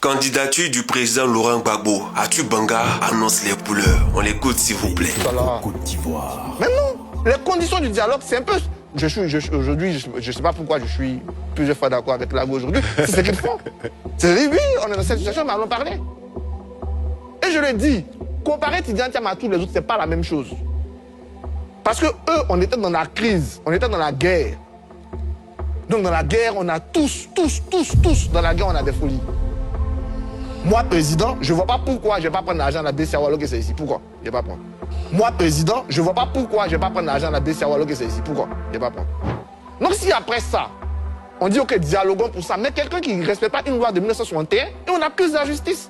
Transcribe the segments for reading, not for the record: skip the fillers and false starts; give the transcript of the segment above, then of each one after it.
Candidature du président Laurent Gbagbo. Atou Banga annonce les couleurs. On l'écoute s'il vous plaît. Côte d'Ivoire. Mais non, les conditions du dialogue, c'est un peu... Aujourd'hui, je ne sais pas pourquoi je suis plusieurs fois d'accord avec la gauche aujourd'hui. C'est ce qu'ils font. C'est oui, on est dans cette situation, mais allons parler. Et je le dis, comparer Tidiane Thiam à tous les autres, c'est pas la même chose. Parce que eux, on était dans la crise, on était dans la guerre. Donc dans la guerre, on a tous, dans la guerre, on a des folies. Moi, président, je ne vois pas pourquoi je ne vais pas prendre l'argent de la BCA Wallo que c'est ici. Pourquoi? Je ne vais pas prendre. Moi, président, je ne vois pas pourquoi je ne vais pas prendre l'argent de la BCA Wallo que c'est ici. Pourquoi? Je ne vais pas prendre. Donc si après ça, on dit ok, dialoguons pour ça, mais quelqu'un qui ne respecte pas une loi de 1961, et on accuse la justice.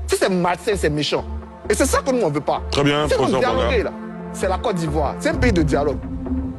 Si c'est malsain, c'est méchant. Et c'est ça que nous, on ne veut pas. Très bien, si on professeur dialogue là, c'est la Côte d'Ivoire. C'est un pays de dialogue.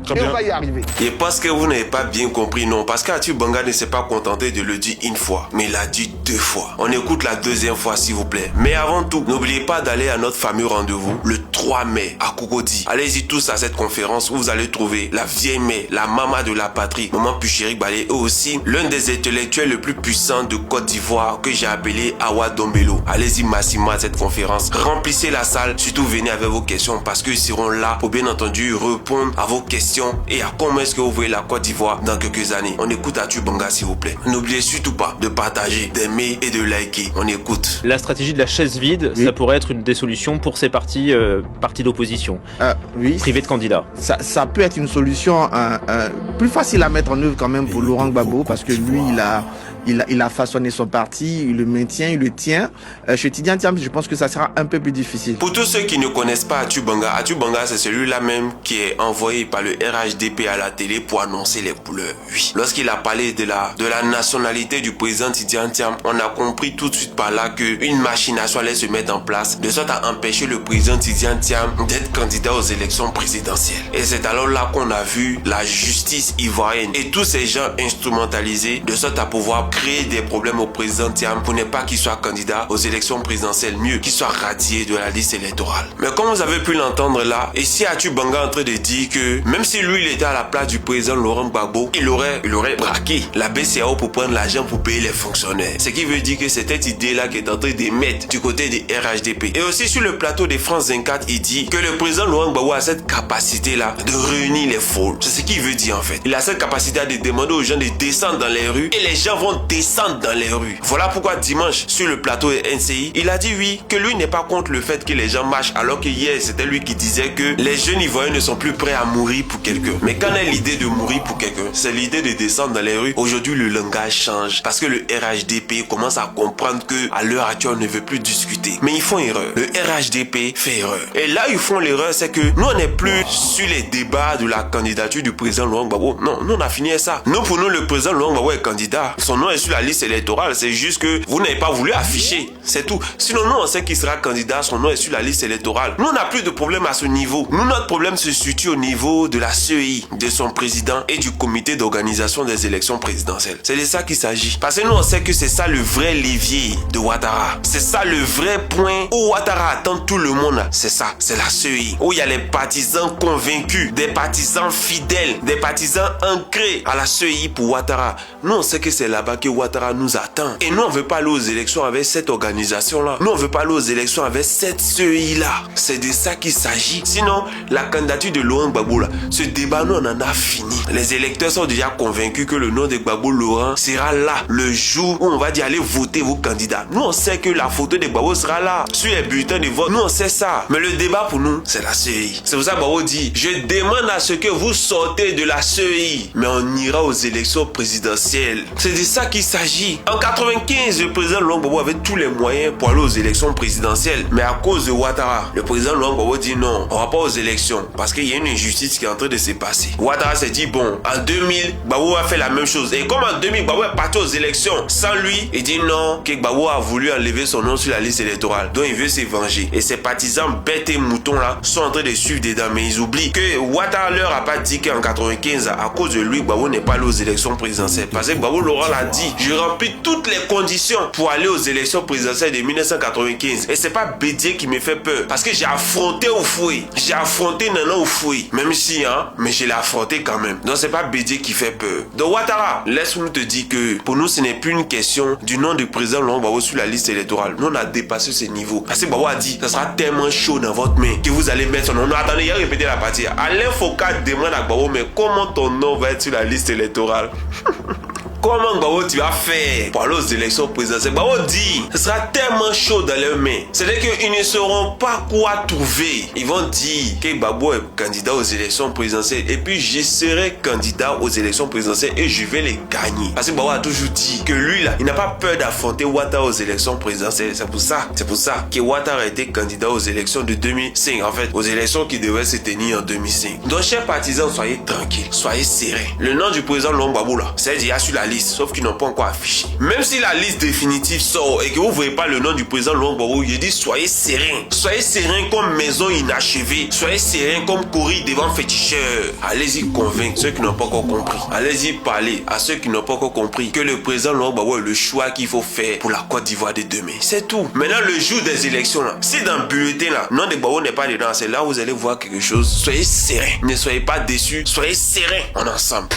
Très et bien. on va y arriver. Et parce que vous n'avez pas bien compris, non. Parce qu'Atou Banga ne s'est pas contenté de le dire une fois, mais il l'a dit 2 fois. On écoute la deuxième fois, s'il vous plaît. Mais avant tout, n'oubliez pas d'aller à notre fameux rendez-vous le 3 mai à Cocody. Allez-y tous à cette conférence où vous allez trouver la vieille mère, la maman de la patrie, Maman Puchéri Balé, et aussi l'un des intellectuels les plus puissants de Côte d'Ivoire que j'ai appelé Awa Dombelo. Allez-y massivement à cette conférence. Remplissez la salle, surtout venez avec vos questions parce qu'ils seront là pour bien entendu répondre à vos questions et à comment est-ce que vous voyez la Côte d'Ivoire dans quelques années. On écoute Atou Banga s'il vous plaît. N'oubliez surtout pas de partager, d'aimer et de liker. On écoute. La stratégie de la chaise vide, Oui. ça pourrait être une des solutions pour ces partis d'opposition, Oui. privés de candidats. Ça peut être une solution plus facile à mettre en œuvre quand même pour Laurent Gbagbo parce que lui, il a façonné son parti, il le maintient, il le tient. Chez Tidiane Thiam, je pense que ça sera un peu plus difficile. Pour tous ceux qui ne connaissent pas Atou Banga c'est celui-là même qui est envoyé par le RHDP à la télé pour annoncer les couleurs. Oui. Lorsqu'il a parlé de la nationalité du président Tidiane Thiam, on a compris tout de suite par là qu'une machination allait se mettre en place de sorte à empêcher le président Tidiane Thiam d'être candidat aux élections présidentielles. Et c'est alors là qu'on a vu la justice ivoirienne et tous ces gens instrumentalisés de sorte à pouvoir créer des problèmes au président Thiam pour ne pas qu'il soit candidat aux élections présidentielles, mieux qu'il soit radié de la liste électorale. Mais comme vous avez pu l'entendre là, et si Atou Banga est en train de dire que même si lui il était à la place du président Laurent Gbagbo, il aurait braqué la BCAO pour prendre l'argent pour payer les fonctionnaires. Ce qui veut dire que c'est cette idée là qui est en train d'émettre du côté des RHDP. Et aussi sur le plateau de France 24, il dit que le président Laurent Gbagbo a cette capacité là de réunir les foules. C'est ce qu'il veut dire en fait. Il a cette capacité de demander aux gens de descendre dans les rues et les gens vont descendre dans les rues. Voilà pourquoi dimanche sur le plateau de NCI, il a dit oui, que lui n'est pas contre le fait que les gens marchent, alors que hier c'était lui qui disait que les jeunes ivoiriens ne sont plus prêts à mourir pour quelqu'un. Mais quand est l'idée de mourir pour quelqu'un? C'est l'idée de descendre dans les rues. Aujourd'hui le langage change parce que le RHDP commence à comprendre que à l'heure actuelle on ne veut plus discuter. Mais ils font erreur. Le RHDP fait erreur. Et là ils font l'erreur, c'est que nous on n'est plus sur les débats de la candidature du président Laurent Gbagbo. Non, nous on a fini avec ça. Nous pour nous le président Laurent Gbagbo est candidat. Son nom est sur la liste électorale. C'est juste que vous n'avez pas voulu afficher. C'est tout. Sinon nous on sait qu'il sera candidat. Son nom est sur la liste électorale. Nous on n'a plus de problème à ce niveau. Nous notre problème se situe au niveau de la CEI, de son président et du comité d'organisation des élections présidentielles. C'est de ça qu'il s'agit. Parce que nous on sait que c'est ça le vrai levier de Ouattara. C'est ça le vrai point où Ouattara attend tout le monde. C'est ça. C'est la CEI. Où il y a les partisans convaincus, des partisans fidèles, des partisans ancrés à la CEI pour Ouattara. Nous on sait que c'est là-bas que Ouattara nous attend. Et nous on veut pas aller aux élections avec cette organisation-là. Nous on veut pas aller aux élections avec cette CEI-là. C'est de ça qu'il s'agit. Sinon, la candidature de Laurent Gbagbo là, ce débat nous on en a fini. Les électeurs sont déjà convaincus que le nom de Gbagbo Laurent sera là le jour où on va dire allez voter vos candidats. Nous on sait que la photo de Gbagbo sera là sur les bulletins de vote. Nous on sait ça. Mais le débat pour nous, c'est la CEI. C'est pour ça que Gbagbo dit, je demande à ce que vous sortez de la CEI. Mais on ira aux élections présidentielles. C'est de ça qu'il s'agit. En 95, le président Laurent Gbagbo avait tous les moyens pour aller aux élections présidentielles. Mais à cause de Ouattara, le président Laurent Gbagbo dit non, on va pas aux élections. Parce qu'il y a une injustice qui est en train de se passer. Ouattara s'est dit bon, en 2000, Gbagbo va faire la même chose. Et comme en 2000, Gbagbo est parti aux élections sans lui, il dit non, que Gbagbo a voulu enlever son nom sur la liste électorale. Donc il veut se venger. Et ses partisans bêtes et moutons là sont en train de suivre dedans. Mais ils oublient que Ouattara leur a pas dit qu'en 95, à cause de lui, Gbagbo n'est pas allé aux élections présidentielles. Parce que Gbagbo Laurent l'a dit, je remplis toutes les conditions pour aller aux élections présidentielles de 1995. Et c'est pas Bédié qui me fait peur. Parce que j'ai affronté Oufoué. J'ai affronté Nana Oufoué. Même si, mais je l'ai affronté quand même. Donc c'est pas Bédié qui fait peur. Donc Ouattara, laisse-nous te dire que pour nous, ce n'est plus une question du nom du président Laurent Gbagbo sur la liste électorale. Nous, on a dépassé ce niveau. Parce que Gbagbo a dit, ça sera tellement chaud dans votre main que vous allez mettre son nom. Non, attendez, il a répété la partie. Alain Foucault demande à Gbagbo, mais comment ton nom va être sur la liste électorale? Comment Gbagbo tu vas faire pour aller aux élections présidentielles? Gbagbo dit, ce sera tellement chaud dans leurs mains. C'est-à-dire qu'ils ne sauront pas quoi trouver. Ils vont dire que Gbagbo est candidat aux élections présidentielles et puis je serai candidat aux élections présidentielles et je vais les gagner. Parce que Gbagbo a toujours dit que lui là, il n'a pas peur d'affronter Ouattara aux élections présidentielles. C'est pour ça que Ouattara a été candidat aux élections de 2005. En fait, aux élections qui devaient se tenir en 2005. Donc, chers partisans, soyez tranquilles, soyez sereins. Le nom du président Laurent Gbagbo là, c'est déjà sur la liste. Sauf qu'ils n'ont pas encore affiché. Même si la liste définitive sort et que vous ne voyez pas le nom du président Laurent Gbagbo, je dis soyez sereins. Soyez sereins comme maison inachevée. Soyez sereins comme courir devant féticheur. Allez-y convaincre ceux qui n'ont pas encore compris. Allez-y parler à ceux qui n'ont pas encore compris que le président Laurent Gbagbo est le choix qu'il faut faire pour la Côte d'Ivoire de demain. C'est tout. Maintenant, le jour des élections, là, si dans le bulletin, là, nom de Gbagbo n'est pas dedans, c'est là où vous allez voir quelque chose. Soyez sereins. Ne soyez pas déçus. Soyez sereins. On est ensemble.